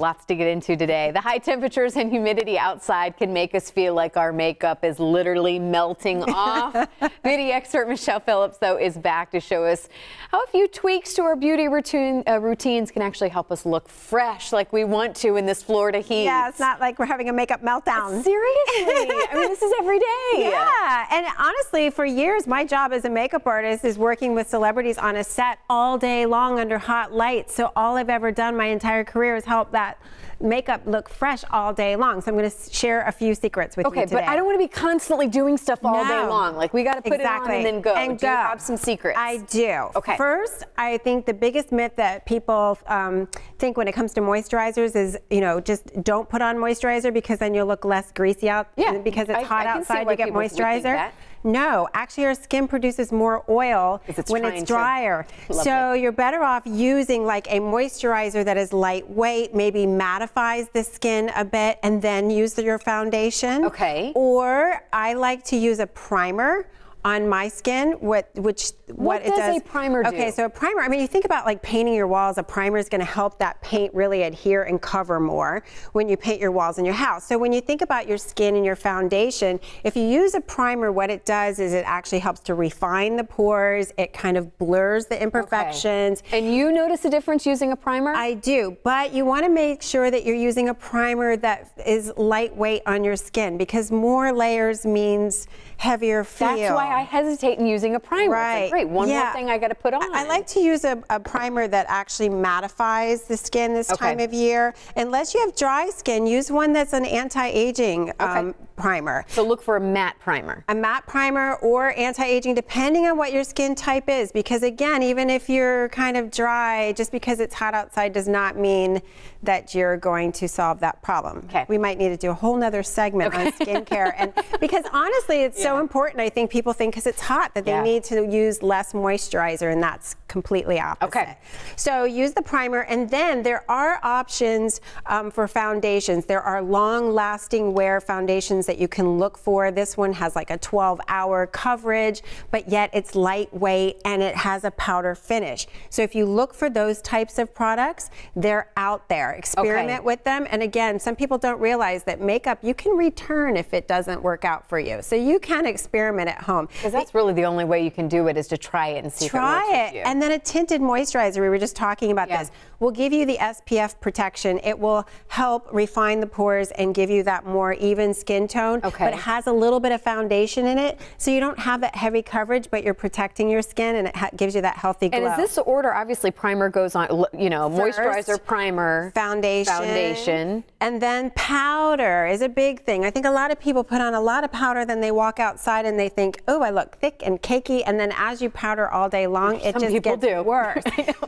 lots to get into today. The high temperatures and humidity outside can make us feel like our makeup is literally melting off. Beauty expert Michelle Phillips, though, is back to show us how a few tweaks to our beauty routines can actually help us look fresh like we want to in this Florida heat. Yeah, it's not like we're having a makeup meltdown. Seriously. I mean, this is every day. Yeah, and honestly, for years, my job as a makeup artist is working with celebrities on a set all day long under hot lights. So all I've ever done my entire career is help that makeup look fresh all day long. So I'm going to share a few secrets with you today. Okay, but I don't want to be constantly doing stuff all day long. Like, we got to put it on and then go. And do you have some secrets? I do. Okay. First, I think the biggest myth that people think when it comes to moisturizers is, you know, just don't put on moisturizer because then you'll look less greasy out. Yeah. Because it's hot outside, you get moisturizer. No, actually our skin produces more oil when it's drier. So you're better off using like a moisturizer that is lightweight, maybe mattifies the skin a bit, and then use your foundation. Okay. Or I like to use a primer on my skin, what it does. What does a primer do? Okay, so a primer, I mean, you think about like painting your walls, a primer is gonna help that paint really adhere and cover more when you paint your walls in your house. So when you think about your skin and your foundation, if you use a primer, what it does is it actually helps to refine the pores, it kind of blurs the imperfections. Okay. And you notice a difference using a primer? I do, but you wanna make sure that you're using a primer that is lightweight on your skin, because more layers means heavier feel. That's why I hesitate in using a primer. Right. It's like, great, one more thing I got to put on. I like to use a primer that actually mattifies the skin this time of year. Unless you have dry skin, use one that's an anti-aging primer. So look for a matte primer. A matte primer or anti-aging, depending on what your skin type is. Because again, even if you're kind of dry, just because it's hot outside does not mean that you're going to solve that problem. Okay. We might need to do a whole nother segment on skincare. And because honestly, it's so important. I think people think because it's hot that they need to use less moisturizer, and that's completely opposite. Okay. So use the primer, and then there are options for foundations. There are long-lasting wear foundations that you can look for. This one has like a 12-hour coverage, but yet it's lightweight and it has a powder finish. So if you look for those types of products, they're out there. Experiment with them. And again, some people don't realize that makeup you can return if it doesn't work out for you. So you can experiment at home. Because that's really the only way you can do it, is to try it and see if it works with you. And then a tinted moisturizer, we were just talking about this, will give you the SPF protection. It will help refine the pores and give you that more even skin tone. But it has a little bit of foundation in it, so you don't have that heavy coverage, but you're protecting your skin, and it gives you that healthy glow. And is this the order? Obviously, primer goes on, you know, moisturizer, primer, foundation, and then powder is a big thing. I think a lot of people put on a lot of powder, then they walk outside and they think, oh, I look thick and cakey, and then as you powder all day long, it just gets worse.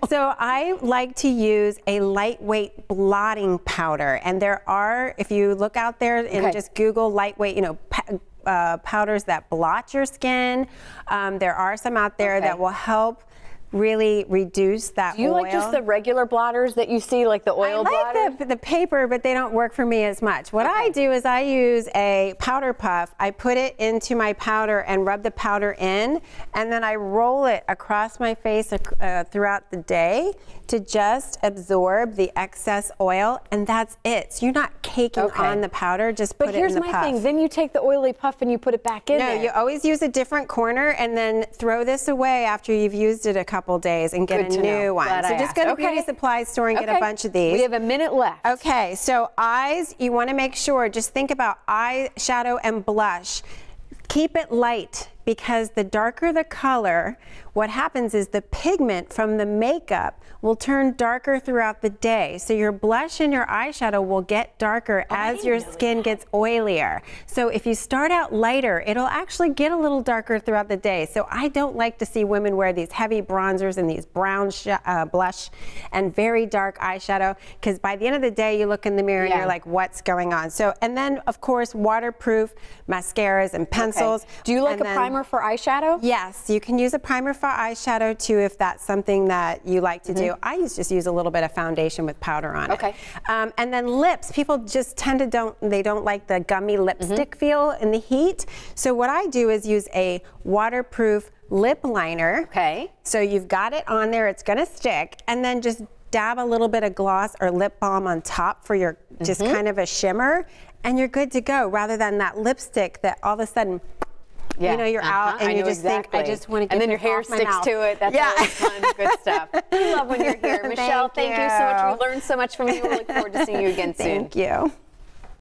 So I like to use a lightweight blotting powder, and there are, if you look out there and just Google lightweight, you know, powders that blot your skin, there are some out there that will help really reduce that oil. Do you like just the regular blotters that you see, like the oil blotters? I like the paper, but they don't work for me as much. What I do is I use a powder puff. I put it into my powder and rub the powder in, and then I roll it across my face throughout the day to just absorb the excess oil, and that's it. So you're not caking on the powder, just put it in the puff. But here's my thing, then you take the oily puff and you put it back in there. No, you always use a different corner and then throw this away after you've used it a couple days and get a new one. So just go to Beauty Supply Store and get a bunch of these. We have a minute left. Okay, so eyes, you want to make sure, just think about eyeshadow and blush. Keep it light, because the darker the color, what happens is the pigment from the makeup will turn darker throughout the day. So your blush and your eyeshadow will get darker as your skin gets oilier. So if you start out lighter, it'll actually get a little darker throughout the day. So I don't like to see women wear these heavy bronzers and these brown blush and very dark eyeshadow, because by the end of the day, you look in the mirror and you're like, what's going on? So, and then of course, waterproof mascaras and pencils. Do you like a primer for eyeshadow? Yes, you can use a primer for eyeshadow too, if that's something that you like to do. I just use a little bit of foundation with powder on it. And then lips, people just tend to don't like the gummy lipstick feel in the heat. So what I do is use a waterproof lip liner. So you've got it on there, it's gonna stick, and then just dab a little bit of gloss or lip balm on top for your just kind of a shimmer, and you're good to go, rather than that lipstick that all of a sudden, you know, you're out and you just think, I just want to get and then your hair sticks to it. That's always fun. Good stuff. We love when you're here. Michelle, thank you so much. We learned so much from you. We look forward to seeing you again soon. Thank you.